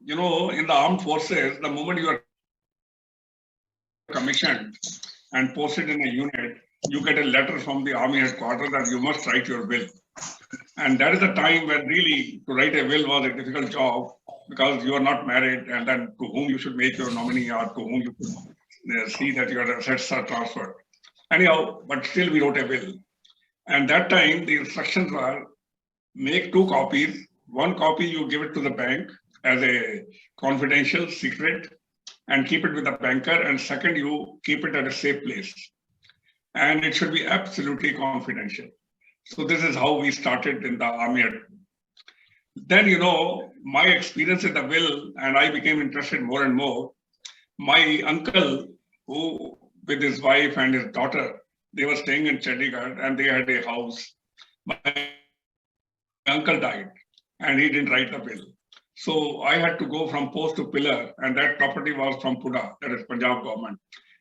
in the armed forces, the moment you are commissioned and posted in a unit, you get a letter from the army headquarters that you must write your will. And that is the time when really to write a will was a difficult job because you are not married, and then to whom you should make your nominee or to whom you should see that your assets are transferred. Anyhow, but still we wrote a will. And that time the instructions were make 2 copies. 1 copy you give it to the bank as a confidential secret and keep it with the banker, and second you keep it at a safe place. And it should be absolutely confidential. So this is how we started in the army. Then, my experience in the will, and I became interested more and more. My uncle, who with his wife and his daughter, they were staying in Chandigarh and they had a house. My uncle died and he didn't write the will. So I had to go from post to pillar, and that property was from Pune, that is Punjab government.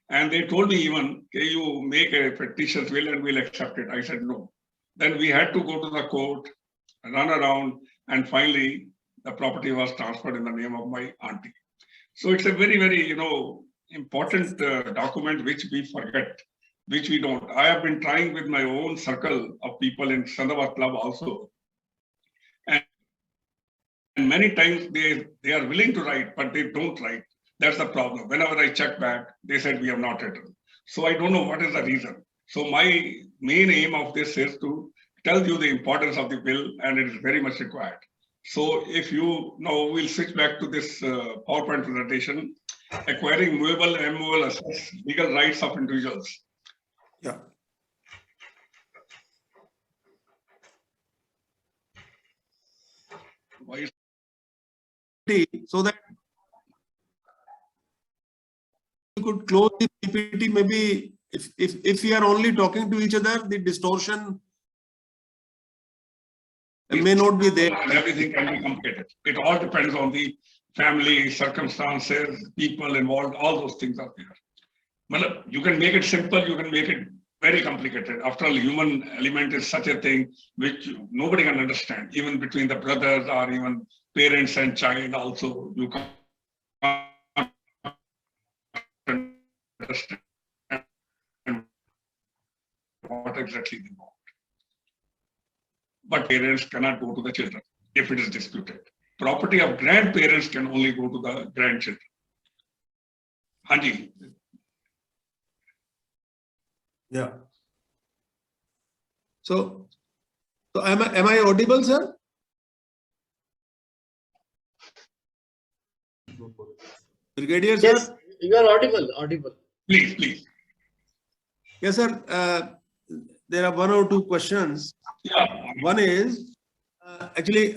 And they told me even, okay, you make a fictitious will and we'll accept it. I said no. Then we had to go to the court, run around, and finally the property was transferred in the name of my auntie. So it's a very, very, important document which we forget, which we don't. I have been trying with my own circle of people in Sandhava Club also. And many times they are willing to write, but they don't write. That's the problem. Whenever I check back, they said we have not written. So I don't know what is the reason. So my main aim of this is to tell you the importance of the will, and it is very much required. So if you now we'll switch back to this PowerPoint presentation, acquiring movable and immovable assets, legal rights of individuals. Yeah. Why is so that you could close the PPT. Maybe if we are only talking to each other, the distortion may not be there. And everything can be complicated. It all depends on the family, circumstances, people involved, all those things are there. Well, you can make it simple, you can make it very complicated. After all, human element is such a thing which nobody can understand, even between the brothers or even parents and child also, you can't understand what exactly they want. But parents cannot go to the children if it is disputed. Property of grandparents can only go to the grandchildren. Hanji. Yeah. So am I audible, sir? Brigadier, Yes, sir? you are audible. Please. Yes, sir. There are 1 or 2 questions. Yeah. One is, actually,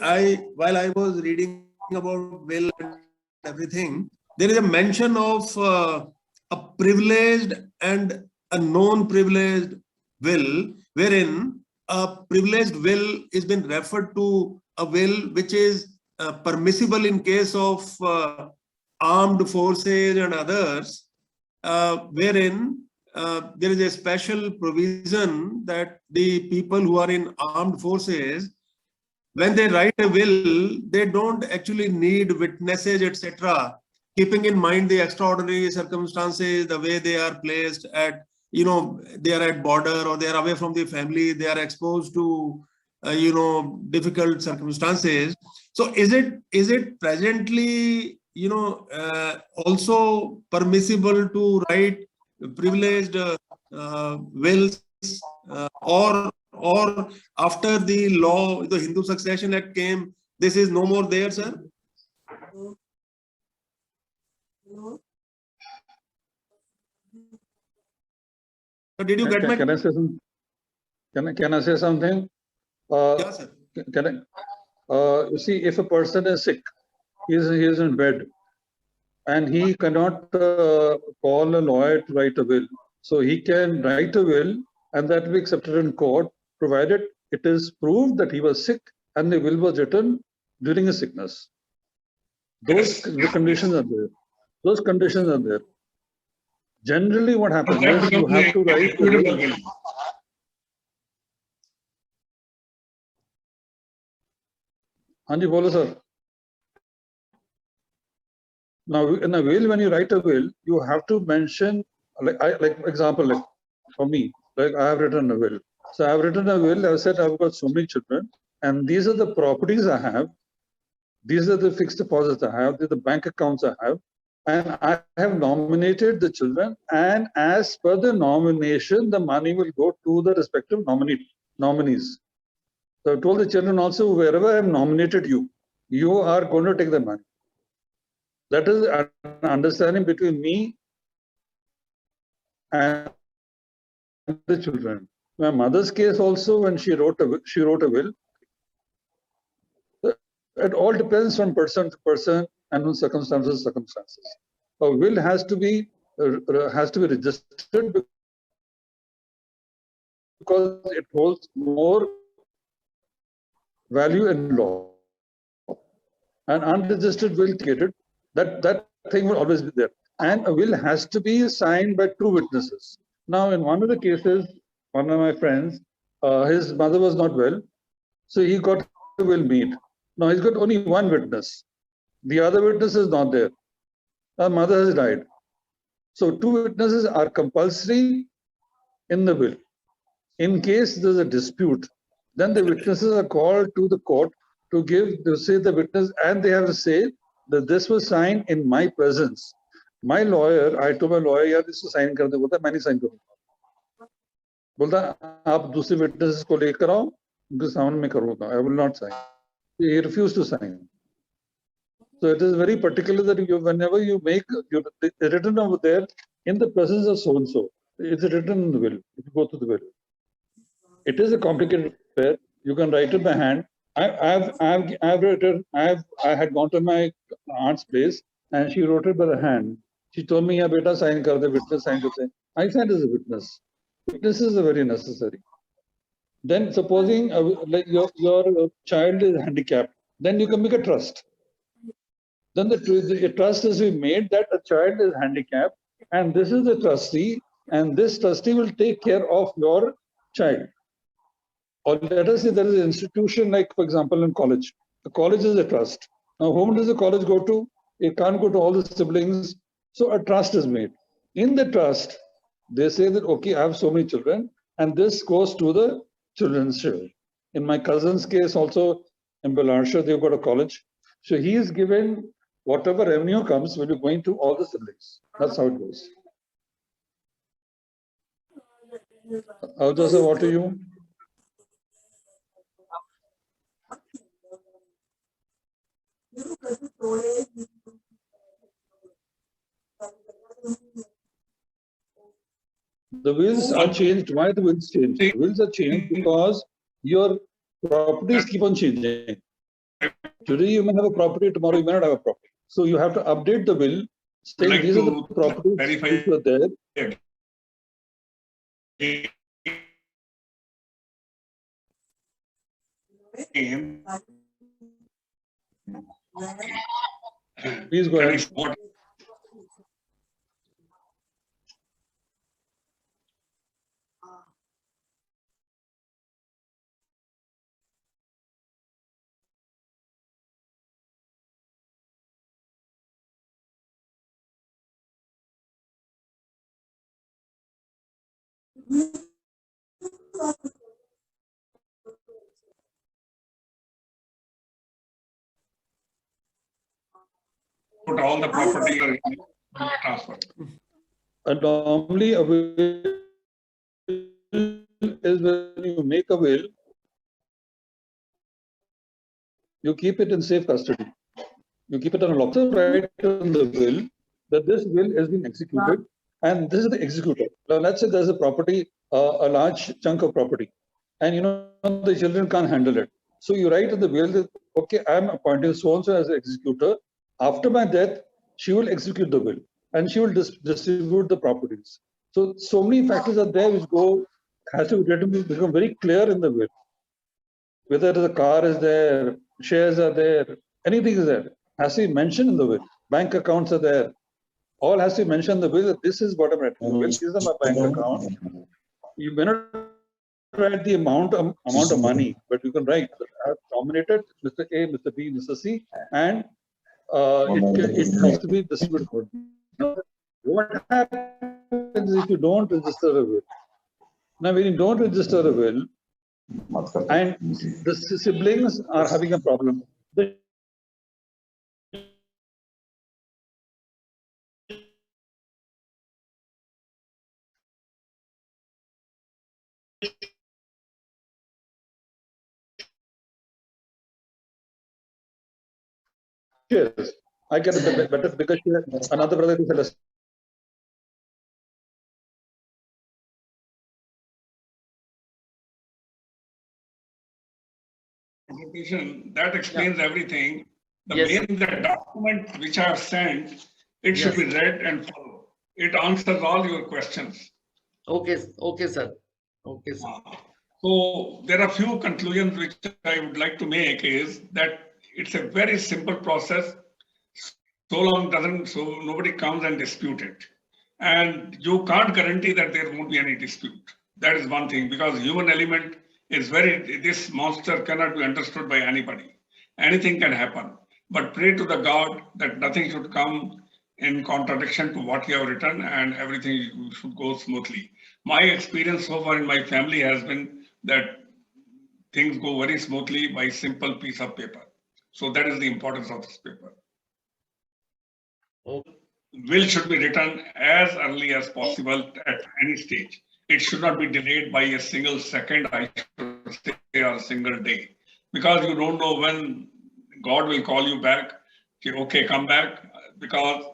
while I was reading about will and everything, there is a mention of a privileged and a non-privileged will, wherein a privileged will is been referred to a will which is permissible in case of armed forces and others, wherein there is a special provision that the people who are in armed forces, when they write a will, they don't actually need witnesses, etc. Keeping in mind the extraordinary circumstances, the way they are placed at, they are at border or they are away from the family, they are exposed to, difficult circumstances. So is it presently, also permissible to write privileged wills, or after the law, the Hindu Succession Act came, this is no more there, sir? So did you get my? Can I say something? Can I say something? Yeah, sir. You see, if a person is sick, he is in bed, and he cannot call a lawyer to write a will. So he can write a will, and that will be accepted in court, provided it is proved that he was sick and the will was written during his sickness. Those conditions are there. Those conditions are there. Generally, what happens is you have to write a will. हाँ जी बोलो sir. Now, in a will, when you write a will, you have to mention, like example, like for me, like I have written a will. So I have written a will. I said I've got so many children, and these are the properties I have. These are the fixed deposits I have. These are the bank accounts I have, and I have nominated the children. And as per the nomination, the money will go to the respective nominees. So I told the children also, wherever I have nominated you, you are going to take the money. That is an understanding between me and the children. My mother's case also, when she wrote a will. It all depends from person to person and on circumstances. A will has to be registered because it holds more value in law. An unregistered will created, that thing will always be there. And a will has to be signed by 2 witnesses. Now, in one of the cases, one of my friends, his mother was not well, so he got a will made. Now he's got only 1 witness. The other witness is not there. Her mother has died. So 2 witnesses are compulsory in the will. In case there's a dispute, then the witnesses are called to the court to say the witness, and they have to say that this was signed in my presence. My lawyer, I told my lawyer, यार इसको sign कर दे, बोलता मैं नहीं sign करूँगा. बोलता आप दूसरे witnesses को लेकर आओ, उनके सामने मैं करूँगा. I will not sign. He refused to sign. So it is very particular that whenever you make written over there in the presence of so and so, it's written in the will. If you go to the will, it is a complicated affair. You can write it by hand. I had gone to my aunt's place and she wrote it by the hand. She told me, "Yeah, beta, sign kar de, witness sign karte." I signed as a witness. Witnesses are very necessary. Then supposing like your child is handicapped, then you can make a trust. Then the trust is made that a child is handicapped and this is the trustee, and this trustee will take care of your child. Or let us say there is an institution, like for example in college. The college is a trust. Now whom does the college go to? It can't go to all the siblings. So a trust is made. In the trust, they say that, okay, I have so many children and this goes to the children's share. In my cousin's case also, in Belarsha, they've got a college. So he is given whatever revenue comes will be going to all the siblings. That's how it goes. Joseph, what do you? The wills are changed. Why the wills change? The wills are changed because your properties keep on changing. Today you may have a property, tomorrow you may not have a property. So you have to update the will, saying Like these are the to properties verify which were there. Please go ahead. Put all the property transfer. Normally a will is when you make a will, you keep it in safe custody. You keep it on a lock. So write in the will that this will has been executed and this is the executor. Now let's say there's a property, a large chunk of property, and the children can't handle it. So you write in the will that, okay, I'm appointing so-and-so as an executor. After my death, she will execute the will and she will distribute the properties. So many factors are there which has to become very clear in the will. Whether the car is there, shares are there, anything is there, has to be mentioned in the will. Bank accounts are there. All has to be mentioned in the will that this is what I'm writing in the will. These are my bank accounts. You may not write the amount of money, but you can write, I have nominated Mr. A, Mr. B, Mr. C, and it has to be distributed. Now, what happens if you don't register a will? Now, when you don't register a will, and the siblings are having a problem, the shares. I get a better bigger share. Another brother is a less. That explains everything. The Yes, main the document which I have sent, it should be read and followed. It answers all your questions. okay, okay, sir. Okay, sir. So there are few conclusions which I would like to make is that it's a very simple process. So long so nobody comes and dispute it. And you can't guarantee that there won't be any dispute. That is one thing, because human element is this monster cannot be understood by anybody. Anything can happen. But pray to the God that nothing should come in contradiction to what you have written and everything should go smoothly. My experience so far in my family has been that things go very smoothly by simple piece of paper. So that is the importance of this paper. Okay. Will should be written as early as possible at any stage. It should not be delayed by a single second, I should say, or a single day, because you don't know when God will call you back. Okay, come back, because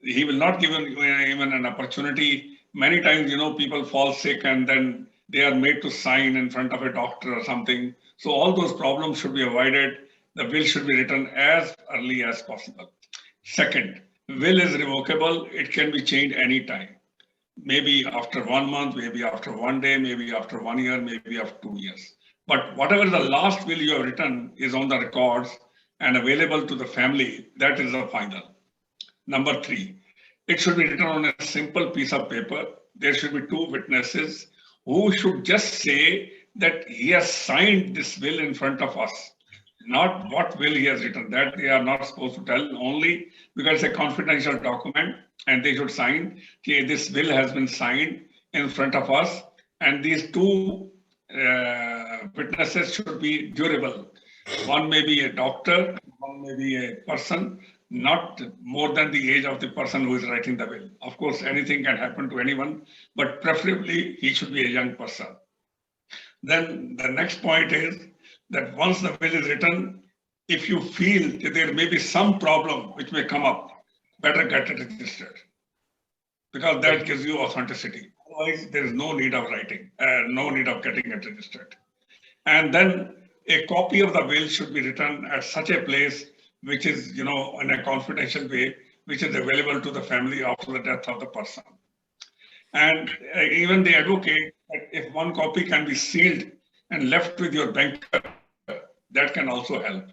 He will not give you even an opportunity. Many times, people fall sick and then they are made to sign in front of a doctor or something. So all those problems should be avoided. The will should be written as early as possible. Second, will is revocable. It can be changed anytime. Maybe after 1 month, maybe after 1 day, maybe after 1 year, maybe after 2 years. But whatever the last will you have written is on the records and available to the family. That is the final. Number 3, it should be written on a simple piece of paper. There should be 2 witnesses who should just say that he has signed this will in front of us. Not what will he has written. That they are not supposed to tell, only because it's a confidential document and they should sign, okay, this will has been signed in front of us, and these 2 witnesses should be durable. One may be a doctor, one may be a person, not more than the age of the person who is writing the will. Of course, anything can happen to anyone, but preferably he should be a young person. Then the next point is that once the will is written, if you feel that there may be some problem which may come up, better get it registered, because that gives you authenticity. Otherwise, there is no need of writing, no need of getting it registered. And then a copy of the will should be written at such a place which is, in a confidential way, which is available to the family after the death of the person. And even they advocate that if one copy can be sealed and left with your banker, that can also help.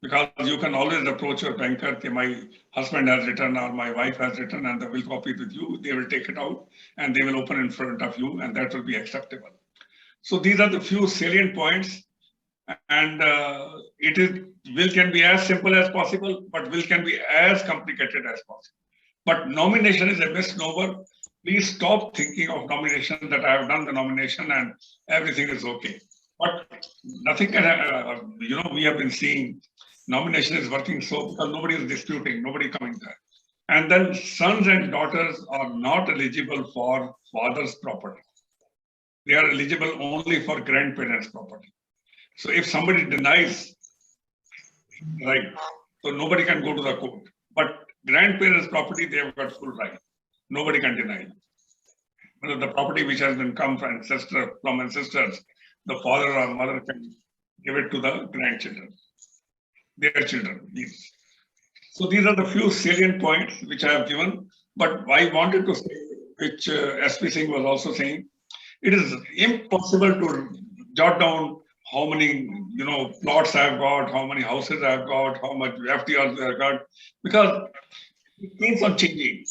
Because you can always approach your banker, okay, my husband has written or my wife has written and the will copy with you. They will take it out and they will open in front of you, and that will be acceptable. So these are the few salient points. And will can be as simple as possible, but will can be as complicated as possible. But nomination is a misnomer. Please stop thinking of nomination that I have done the nomination and everything is okay. But nothing can, we have been seeing nomination is working so because nobody is disputing, nobody coming there. And then sons and daughters are not eligible for father's property. They are eligible only for grandparents' property. So if somebody denies, right, so nobody can go to the court. But grandparents' property, they have got full right. Nobody can deny it. But the property which has been come from ancestors, the father or mother can give it to the grandchildren, their children. Yes. So these are the few salient points which I have given. But I wanted to say, which SP Singh was also saying, it is impossible to jot down how many plots I have got, how many houses I have got, how much FDRs I have got, because it keeps on changing.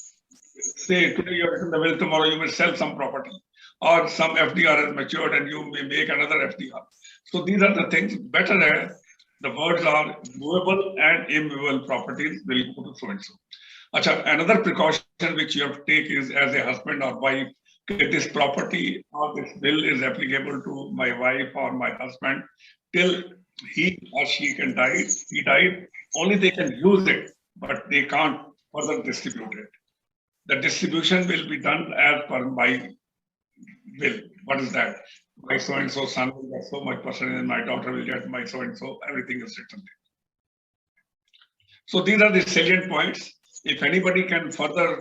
Say today you are in the will, tomorrow you will sell some property, or some FDR has matured and you may make another FDR. So these are the things. Better The words are movable and immovable properties will go to so and so. Acha, another precaution which you have to take is, as a husband or wife, that this property or this bill is applicable to my wife or my husband till he or she can die. He died, only they can use it, but they can't further distribute it. The distribution will be done as per my will. What is that? My so and so son will get so much percentage, and my daughter will get my so and so. Everything is written there. So these are the salient points. If anybody can further,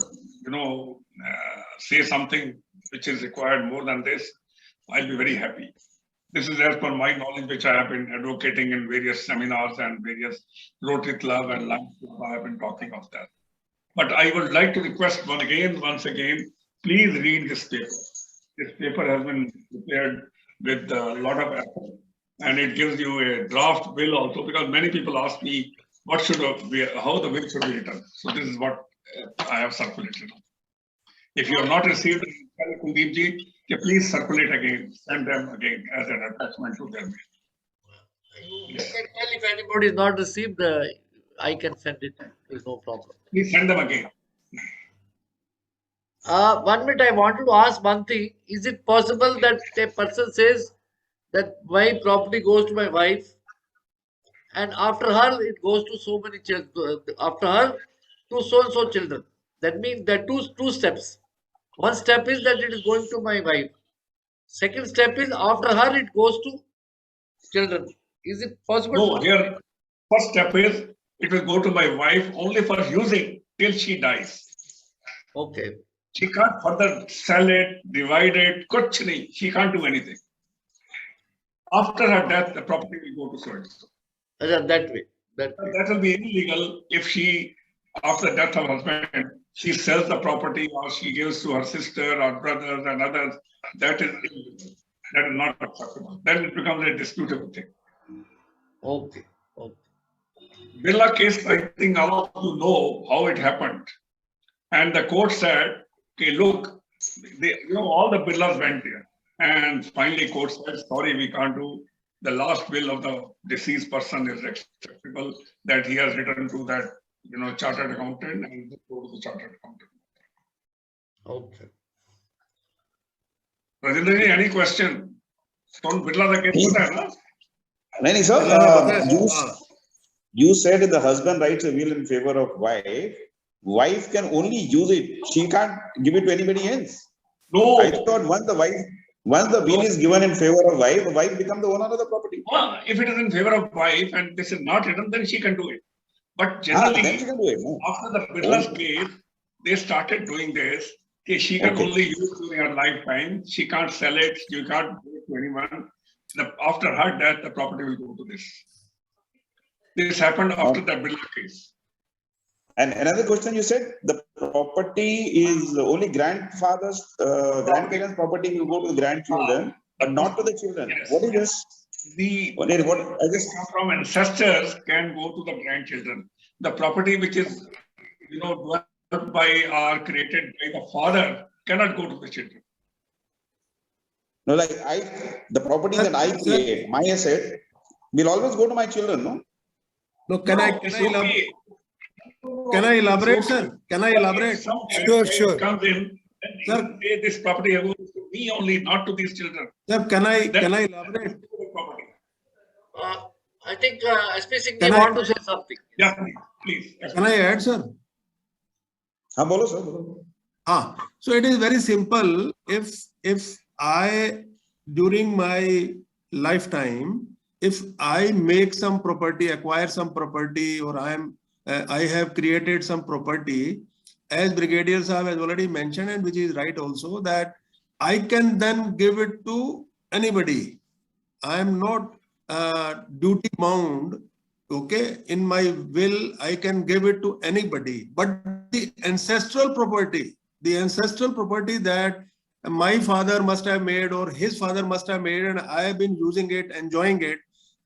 say something which is required more than this, I'll be very happy. This is as per my knowledge, which I have been advocating in various seminars and various Rotary Club and Lions Club. I have been talking of that. But I would like to request once again, please read this paper. This paper has been prepared with a lot of effort, and it gives you a draft will also, because many people ask me how the will should be written. So this is what I have circulated. If you have not received it, tell Kuldeep ji, please circulate again, send them again as an attachment to their mail. You can tell if anybody is not received, I can send it. There's no problem. Please send them again. 1 minute, I wanted to ask one thing. Is it possible that a person says that my property goes to my wife, and after her it goes to so many children, after her to so and so children? That means there are two steps. One step is that it is going to my wife. Second step is after her it goes to children. Is it possible? No, here, first step is it will go to my wife only for using till she dies. Okay. She can't further sell it, divide it, kuch nahi. She can't do anything. After her death, the property will go to so and so. That way. That will be illegal if she, after the death of her husband, she sells the property or she gives to her sister or brothers and others. That is illegal. That is not acceptable. Then it becomes a disputable thing. Okay. Birla case, I think all of you know how it happened. And the court said, okay, look, all the Birlas went there. And finally, court said, sorry, we can't do. The last will of the deceased person is acceptable, that he has written to that, chartered accountant, and go to the chartered accountant. Okay. Rajendra ji, any question? Don't Birla the case pata hai na? No, sir. You said the husband writes a will in favor of wife. Wife can only use it. She can't give it to anybody else. No. I thought once the will is given in favor of wife, the wife becomes the owner of the property. Well, if it is in favor of wife and this is not written, then she can do it. But generally, then she can do it. No. after the Birla's case, they started doing this. Okay, she can only use it during her lifetime. She can't sell it. You can't give it to anyone. After her death, the property will go to this. This happened after the Birla case. And another question, you said the property is only grandfather's, grandparents' property will go to the grandchildren, but not to the children. Yes. What is this? Come from ancestors can go to the grandchildren. The property which is, developed by or created by the father cannot go to the children. No, like the property that I create, my asset, will always go to my children, no? No, can I elaborate, sir? Can I elaborate? Sure. Comes in, sir, this property goes to me only, not to these children. Sir, can I elaborate? I think SP Singh they want to say something. Yeah, please. Can I add, sir? Bolo, sir. So it is very simple. If I, during my lifetime, if I make some property, acquire some property, or I have created some property, as Brigadier Sahab has already mentioned, and which is right also, that I can then give it to anybody. I am not duty bound. Okay, in my will, I can give it to anybody. But the ancestral property that my father must have made or his father must have made, and I have been using it, enjoying it,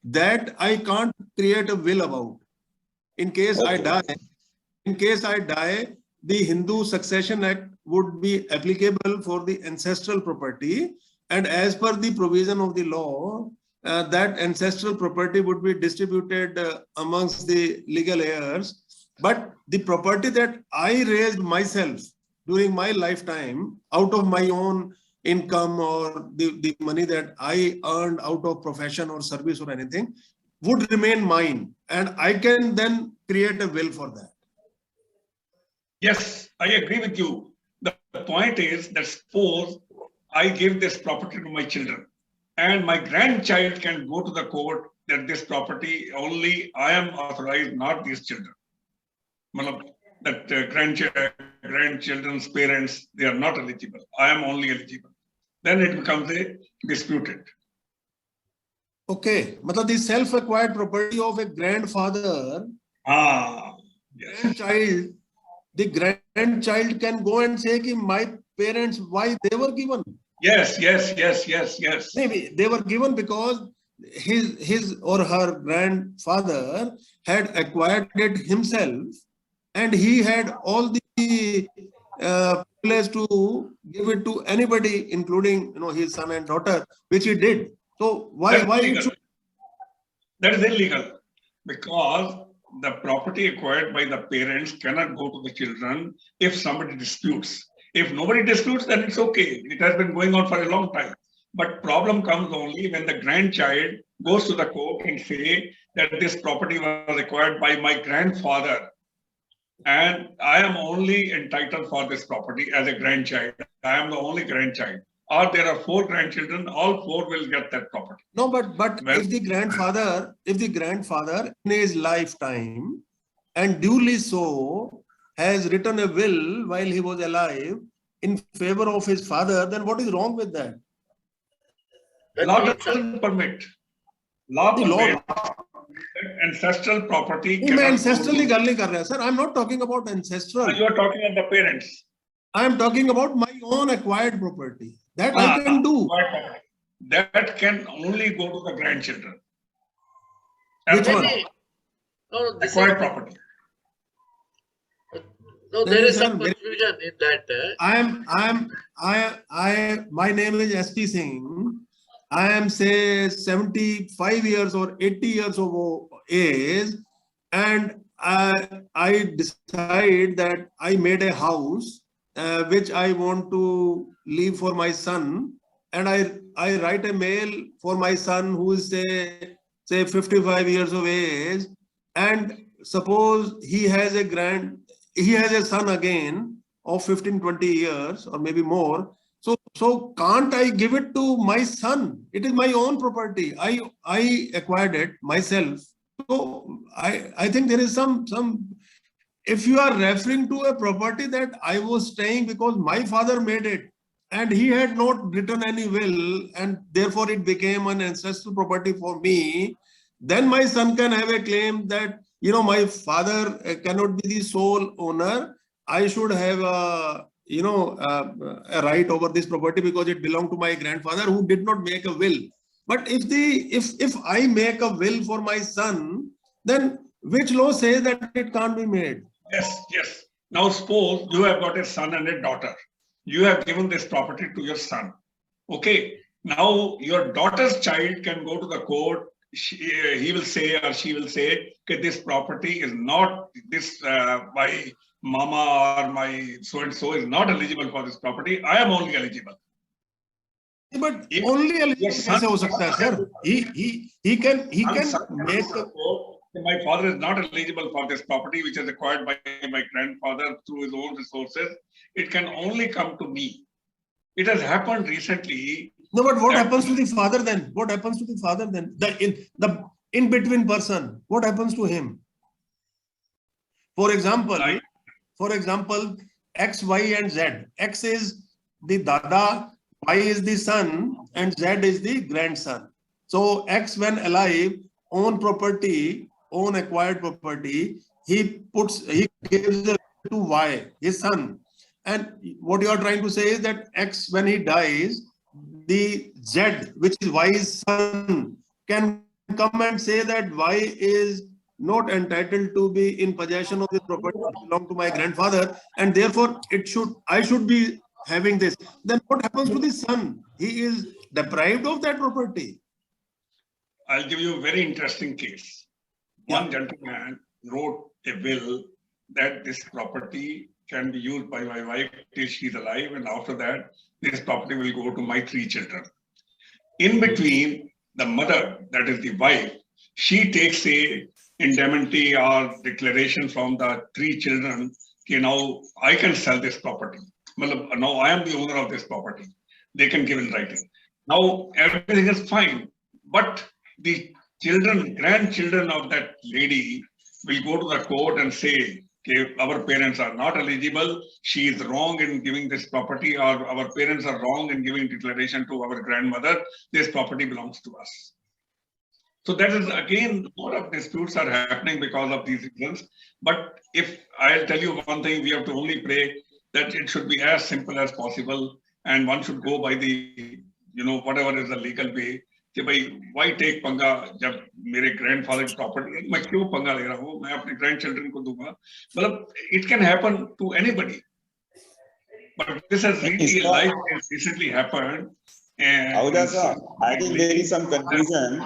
that I can't create a will about. In case I die, the Hindu Succession Act would be applicable for the ancestral property. And as per the provision of the law, that ancestral property would be distributed amongst the legal heirs. But the property that I raised myself during my lifetime out of my own income or the money that I earned out of profession or service or anything would remain mine. And I can then create a will for that. Yes, I agree with you. The point is that suppose I give this property to my children and my grandchild can go to the court that this property only I am authorized, not these children. That grandchildren's parents, they are not eligible. I am only eligible. Then it becomes a disputed. Okay, but the self-acquired property of a grandfather, Yes. grandchild, the grandchild can go and say कि my parents, why they were given. Yes. Maybe they were given because his or her grandfather had acquired it himself, and he had all the place to give it to anybody, including his son and daughter, which he did. So why it should... That is illegal because the property acquired by the parents cannot go to the children if somebody disputes. If nobody disputes, then it's okay. It has been going on for a long time. But problem comes only when the grandchild goes to the court and say that this property was acquired by my grandfather and I am only entitled for this property as a grandchild. I am the only grandchild. Or there are 4 grandchildren, all 4 will get that property. No, but well, if the grandfather in his lifetime and duly so has written a will while he was alive in favor of his father, then what is wrong with that? Law doesn't permit. Law permits ancestral property. Ancestrally gal nahi kar raha, sir. I'm not talking about ancestral. You are talking about the parents. I am talking about my own acquired property. That I can do. That can only go to the grandchildren. Which one? No, this acquired property. No, there is some confusion in that. My name is S.T. Singh. I am say 75 years or 80 years of age, and I decide that I made a house which I want to leave for my son, and I write a mail for my son who is say 55 years of age, and suppose he has a son again of 15-20 years or maybe more. So can't I give it to my son? It is my own property. I acquired it myself. So I think there is some. If you are referring to a property that I was staying because my father made it and he had not written any will and therefore it became an ancestral property for me, then my son can have a claim that, my father cannot be the sole owner. I should have a right over this property because it belonged to my grandfather who did not make a will. But if I make a will for my son, then which law says that it can't be made? Yes. Now suppose you have got a son and a daughter. You have given this property to your son. Okay. Now your daughter's child can go to the court. He will say or she will say, okay, this property is not my mama or my so-and-so is not eligible for this property. I am only eligible. But if only eligible kaise ho sakta hai, sir? He can make my father is not eligible for this property which is acquired by my grandfather through his own resources. It can only come to me. It has happened recently. No, but what happens to the father then? What happens to the father then? The in-between person, what happens to him? For example, X, Y, and Z. X is the dada, Y is the son, and Z is the grandson. So X, when alive, own acquired property, he gives it to Y, his son. And what you are trying to say is that X, when he dies, the Z, which is Y's son, can come and say that Y is not entitled to be in possession of this property that belonged to my grandfather, and therefore I should be having this. Then what happens to the son? He is deprived of that property. I'll give you a very interesting case. One gentleman wrote a will that this property can be used by my wife till she's alive, and after that, this property will go to my 3 children. In between, the mother, that is the wife, she takes a indemnity or declaration from the 3 children. Okay, now I can sell this property. Now I am the owner of this property. They can give in writing. Now everything is fine, but the children, grandchildren of that lady will go to the court and say, okay, our parents are not eligible. She is wrong in giving this property, or our parents are wrong in giving declaration to our grandmother. This property belongs to us. So that is again, a lot of disputes are happening because of these reasons. But if I'll tell you one thing, we have to only pray that it should be as simple as possible, and one should go by the, whatever is the legal way. कि भाई why take पंगा जब मेरे grandfather की property मैं क्यों पंगा ले रहा हूँ, मैं अपने grandchildren को दूंगा. मतलब it can happen to anybody, but this has really life has recently happened. And Ahuja sir, I think there is some confusion.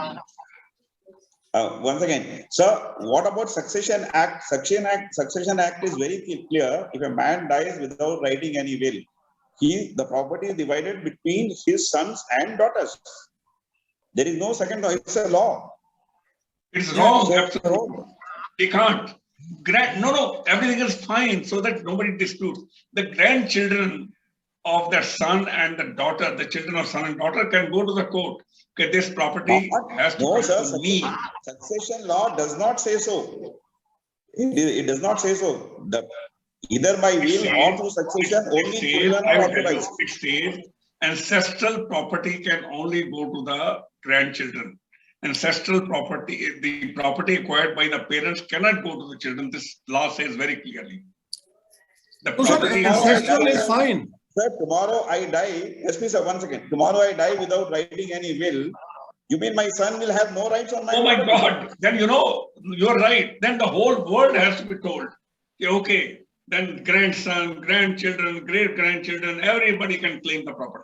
Once again, sir, what about Succession Act? Succession Act is very clear. If a man dies without writing any will, the property is divided between his sons and daughters. There is no second law. It's a law. It's wrong. Absolutely. They can't. No, everything is fine, so that nobody disputes. The grandchildren of the son and the daughter, the children of son and daughter, can go to the court. Okay, this property has to No, come sir. to me. Succession law does not say so. It does not say so. Either by will or through succession, only children are authorized. It says ancestral property can only go to the grandchildren. Ancestral property, the property acquired by the parents cannot go to the children. This law says very clearly. The property Ancestral is fine. Sir, tomorrow I die. Excuse me, sir, 1 second. Tomorrow I die without writing any will. You mean my son will have no rights on my property. Oh my property? God. Then you're right. Then the whole world has to be told. Okay. Then grandson, grandchildren, great-grandchildren, everybody can claim the property.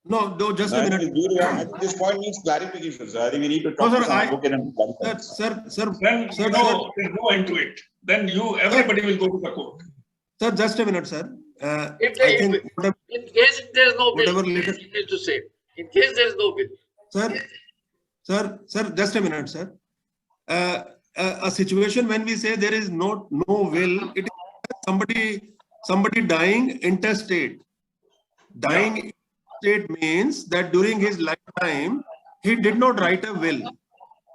No, just a minute. I think this point needs clarification, sir. I think we need to talk No, to sir, some advocate and clarify. Sir, Then there's no end to it. Then everybody will go to the court. Sir, just a minute, sir. In whatever, case there is no bill, whatever leader- you need to say. In case there is no bill. Sir, just a minute, sir. A situation when we say there is no will, it is somebody dying intestate. Dying intestate means that during his lifetime, he did not write a will.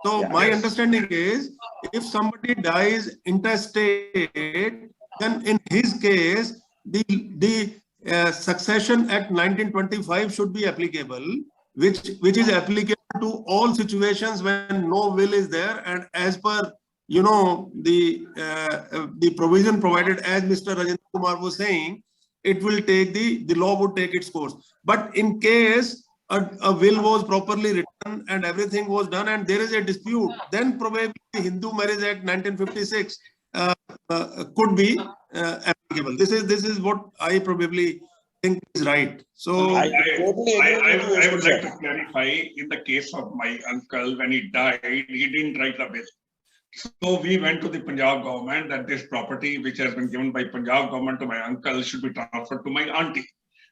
So my understanding is, if somebody dies intestate, then in his case, the Succession Act 1925 should be applicable, which is applicable to all situations when no will is there, and as per the provision provided, as Mr. Rajendra Kumar was saying, it will take the law would take its course. But in case a will was properly written and everything was done and there is a dispute, then probably the Hindu Marriage Act 1956 could be applicable. This is what I probably think is right. So I totally agree with you, I would like sir. to clarify, in the case of my uncle, when he died, he didn't write a will. So we went to the Punjab government that this property, which has been given by Punjab government to my uncle, should be transferred to my auntie.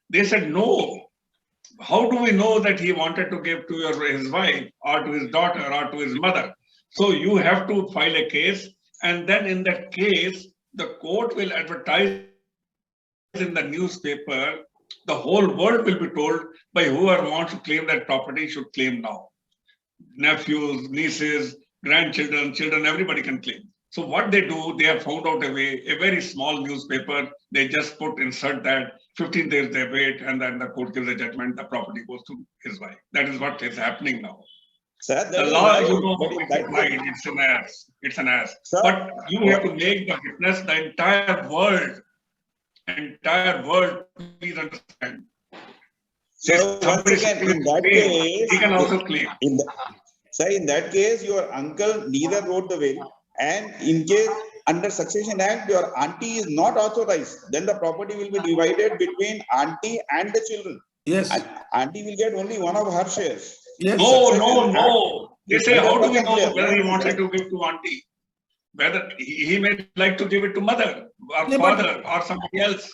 They said, no. How do we know that he wanted to give to his wife or to his daughter or to his mother? So you have to file a case, and then in that case, the court will advertise in the newspaper. The whole world will be told by whoever wants to claim that property should claim now. Nephews, nieces, grandchildren, children, everybody can claim. So what they do, they have found out a way, a very small newspaper, they just insert that 15 days they wait, and then the court gives a judgment, the property goes to his wife. That is what is happening now. Sir, The law, it's an ass. It's an ass. Sir, but you have to make the witness the entire world, please understand. So once again, in that case, he can also claim. Sir, in that case, your uncle neither wrote the will, and in case under Succession Act, your auntie is not authorized, then the property will be divided between auntie and the children. yes, Auntie will get only one of her shares. yes. No. They say, how do we know 100% whether he clear. wants it to give to auntie? Whether he may like to give it to mother or Yeah, but- father or somebody else.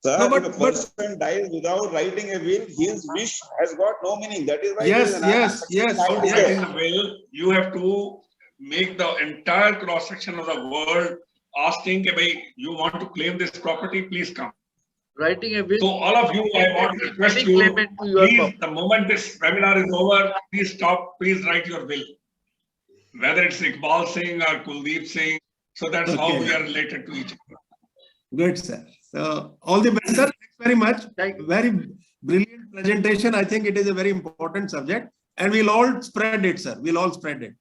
Sir, No, if a but- person dies without writing a will, his wish has got no meaning. That is why Yes, there is an yes, succession yes, act So is yes. writing there. a will, you have to make the entire cross section of the world asking, "Bhai, you want to claim this property, please come." Writing a will. So all of you, I want to request Any you, claimant to your please, property. the moment this webinar is over, please stop, please write your will. Whether it's Iqbal Singh or Kuldeep Singh, so that's how Okay. we are related to each other. Good, sir. So all the best, sir. Thanks very much. Thank you. Very brilliant presentation. I think it is a very important subject, and we'll all spread it, sir. We'll all spread it.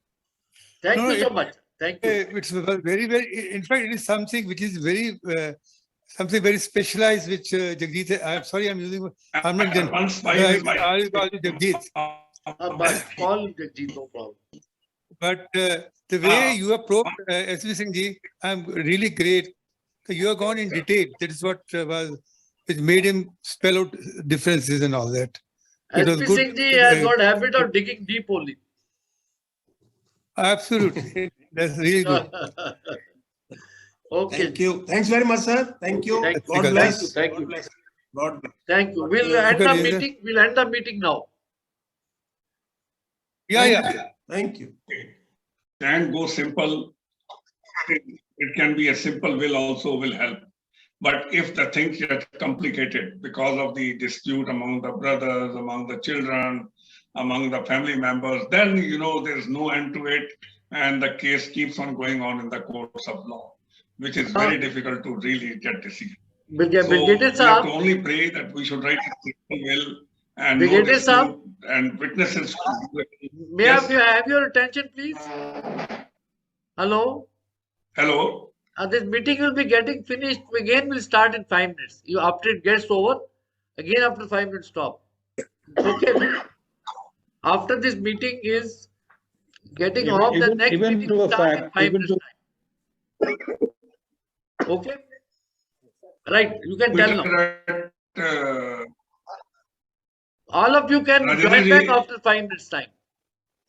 Thank No, you so it- much. Thank you. It's very, very, in fact, it is something which is very, something very specialized, which Jagdeep, I'm sorry, I'm using, I'm not, Once wife is wife. I will call you Jagdeep. But call Jagjeet, no problem. But the way you approach S.V. Singh ji, I'm really great. You have gone in detail. That is what which made him spell out differences and all that. It was S.P. good. Singh ji has got habit of digging deep only. Absolutely. That's really good. Okay. Thank you. Thanks very much, sir. Thank you. Thank you. God bless. Thank you. God bless. God bless. Thank you. We'll end the meeting. We'll end the meeting now. Yeah. Thank you. Can go simple. It can be a simple will also will help. But if the things get complicated because of the dispute among the brothers, among the children, among the family members, then there's no end to it, and the case keeps on going on in the courts of law, which is very difficult to really get decision. So we Brigadier have to Saab, only pray that we should write a simple will and no Brigadier Saab? dispute and witnesses. may I have your attention, please? Hello? Hello. This meeting will be getting finished. Again, we'll start in 5 minutes. You after it gets over, again after 5 minutes stop. Okay. After this meeting is getting off, the Even- next even meeting to will a start in fact, 5 even minutes time. Okay. Right. You can tell now. All of you can Rajinder join back ji. after 5 minutes time.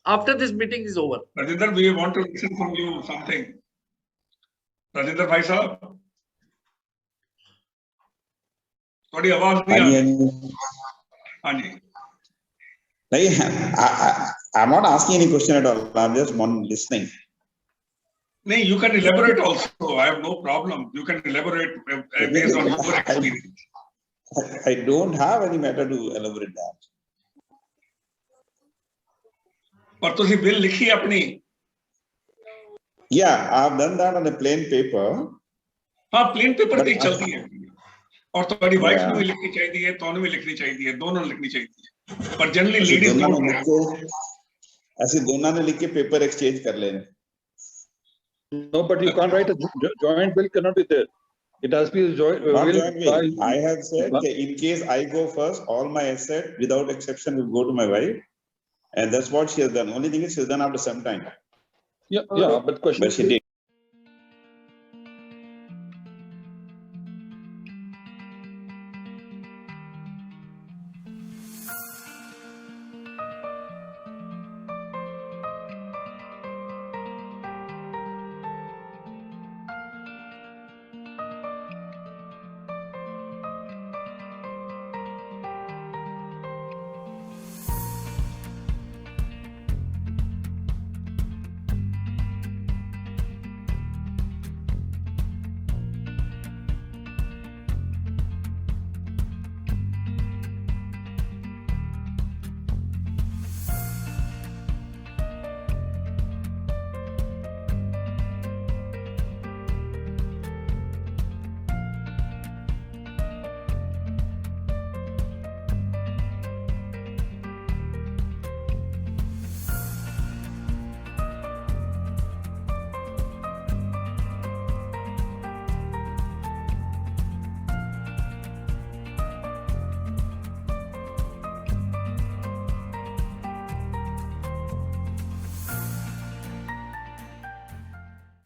After this meeting is over. Rajinder, we want to listen from you something. Rajinder Bhai Sahab. थोड़ी आवाज नहीं आ रही। हाँ जी। I'm not asking any question at all. I'm just listening. नहीं, you can elaborate also. I have no problem. You can elaborate based on your experience. I don't have any matter to elaborate that. पर तुसी bill लिखी अपनी। Yeah, I've done that on a plain paper. हाँ, plain paper But पे चलती है। और तुम्हारी वाइफ Yeah. ने भी लिखनी चाहिए, तोने भी लिखनी चाहिए, दोनों लिखनी चाहिए। पर generally ऐसे ladies दोनों don't ने have. लिख के- ऐसे दोनों ने लिख के पेपर एक्सचेंज कर लेने। No, but you can't write a joint bill cannot be there. It has to be a joint Not will. joint will. I have said that in case I go first, all my asset without exception will go to my wife, and that's what she has done. Only thing is she has done after some time, Yeah, but question but she did.